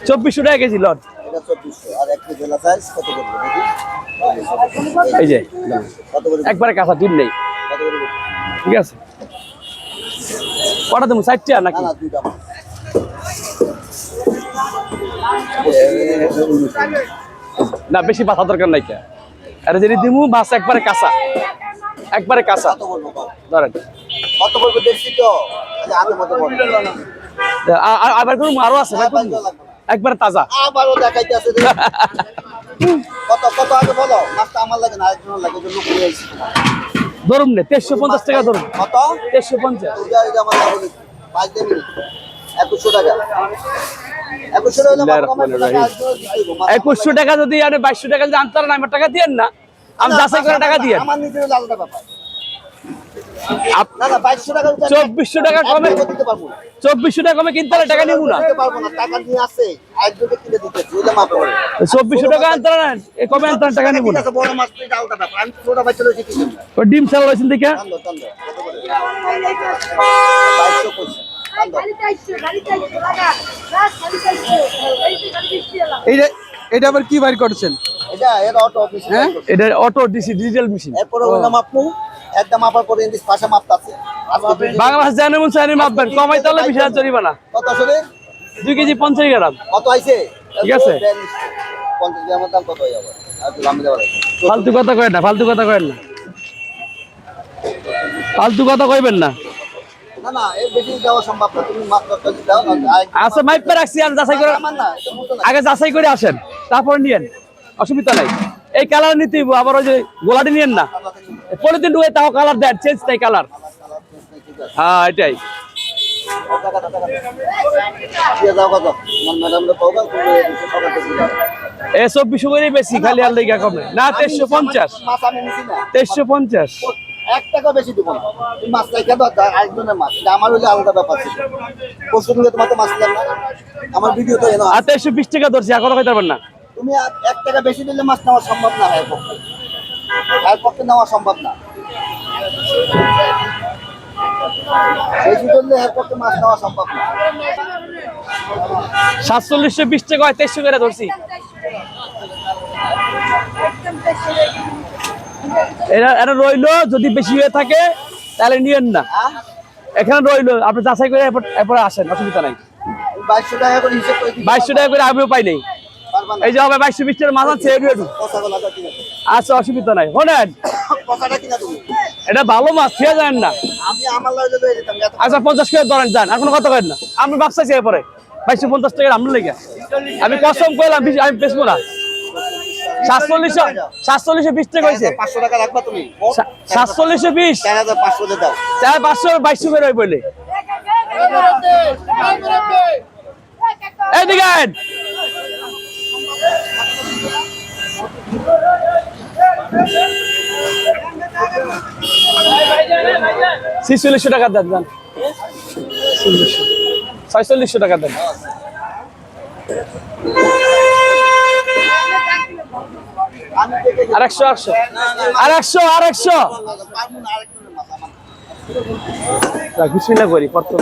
2400 টাকা কেজি লট। এটা 2400 আর 1 কেজি জেলা সাইজ কত করবে দেখি? এই যে কত করে? একবারে কাঁচা ডিম নেই। কত করে? ঠিক আছে, কটা দেবো? 4টা না নাকি? না দুইটা মাছ। না বেশি বাছা দরকার নাই। কে আরে যদি দিমু মাছ একবারে কাঁচা, একবারে কাঁচা কত বলবো? ধরেন। কত বলবো দেখছি তো, আচ্ছা আগে মতো বল। আবার করুন, আরো আছে ভাই, করুন। একবারে তাজা। আবারও দেখাইতে আছে রে। কত কত আগে বলো, মাছটা আমার লাগে না আরেকজনের লাগে, যে লোক নিয়ে আইছি তোমার। ধরুন না 2350 টাকা ধরুন। কত? 2350। তুই আর আমার লাগে নাকি? 5 দেবি 2100 টাকা। 2100 হইলো মাছ কমাই টাকা আরেকজনের দিতে হইবো। 2100 টাকা যদি আরে 2200 টাকা যদি আনতার না, আমার টাকা দিয়েন না, আমি যাচাই করে টাকা দিয়েন। আমার নিজের আলাদা ব্যাপার। না না 2200 টাকা 2400 টাকা কমে দিতে পারবো না। 2400 টাকা কমে কিনতে হলে টাকা নিব না। দিতে পারবো না, টাকা নিয়ে আছে আরেকজনকে কিনে দিতে হইলে মাপে করে। 2400 টাকা আনতার না, এ কমে আনতার টাকা নিব না। ঠিক আছে, বড় মাছ তো এটা আলাদা ব্যাপার। আমি ছোট বাচ্চা লইছি কি জন্য? ও ডিম চাল হইছেন দেখে টান কত করে? 2200 কইছি। এইটা এটা আবার কি বাইর করছেন? এটা এর অটো অফিস। হ্যাঁ এটা অটো ডিসি ডিজিটাল মেশিন। এরপরে ওই নাম আপনি একদম মাপার পরে ইংলিশ ভাষা মাপতে আছে। আজকে বাংলাদেশ জানে মন চাইনি মাপবেন, কমাইতে হলে 20,000 জরিমানা। কত আসলে? 2 কেজি 50 গ্রাম। কত আইছে? ঠিক আছে। 50 গ্রামের দাম কত হয়ে যাবে? আর দাম দেওয়া লাগবে। ফালতু কথা কয়েন না, ফালতু কথা কয়েন না, ফালতু কথা কইবেন না। না না এর বেশি দেওয়া সম্ভব না, তুমি মাত্র যদি দাও না আচ্ছা মাইপে রাখছি, আর যাচাই করে আমার না এটা বুঝো না। আগে যাচাই করে আসেন, তারপর নিয়েন, অসুবিধা নাই। এই কালার নিতে হইবো, আবার ওই যে গোলাটি নিয়েন না, পলিথিন ঢুকে তাও কালার দেন, চেঞ্জ তাই কালার। হ্যাঁ এটাই। দিয়ে দাও কত? আমার ম্যাডামরা পাওবা তুমি 200 টাকা দিবা। এ 2400 করে বেশি, খালি আর লেগা কমে না। 2350, মাছ আমি নিছি না। 2350। 1 টাকা বেশি দিব না। তুমি মাছ রাইখা দাও, আরেকজনের মাছ। এটা আমার হইলে আলাদা ব্যাপার ছিল। পরশু দিনে তোমার তো মাছ দিলাম না। আমার ভিডিও তো এনো। আর 2320 টাকা ধরছি, আর কথা কইতে পারবেন না। তুমি 1 টাকা বেশি দিলে মাছ নেওয়া সম্ভব না এর পক্ষে। এর পক্ষে নেওয়া সম্ভব না। বেশি করলে এর পক্ষে মাছ নেওয়া সম্ভব না। 4720 টাকা হয়, 2300 করে ধরছি। এটা রইলো, যদি বেশি হয়ে থাকে তাহলে নিয়েন না। এখানে রইলো, আপনি যাচাই করে এরপর আসেন, অসুবিধা নাই। 2200 টাকা করে হিসাব করে দিই। 2200 টাকা করে আমিও পাই নাই। পারবা না। এই যে হবে 2220 টাকার মাছ আছে, একটু কথাগুলো আগে কিনা। আচ্ছা অসুবিধা নাই। শোনেন, কথাটা কিনা তুমি। এটা ভালো মাছ, খেয়ে যান না। আমি আমার লাগে লয়ে যেতাম এত। আচ্ছা 50 করে ধরেন, যান, আর কোনো কথা করেন না। আমি ব্যবসা চাই পরে 2250 টাকা আমরা লেগে, আমি কসম করলাম আমি বেচবো না। 4720 টাকা হয়েছে। 500 টাকা রাখবা তুমি। 4720, 4500 দিয়ে দাও। 500 2200 করে হয় বলে। এইদিকে আইন। 4600 টাকা দেন, যান 4600 টাকা দেন। আমি দেখে আর 100 আর 100 আর 100 পারবো না আরেকজনের মাছ আমার। বিসমিল্লাহ করি প্রথম।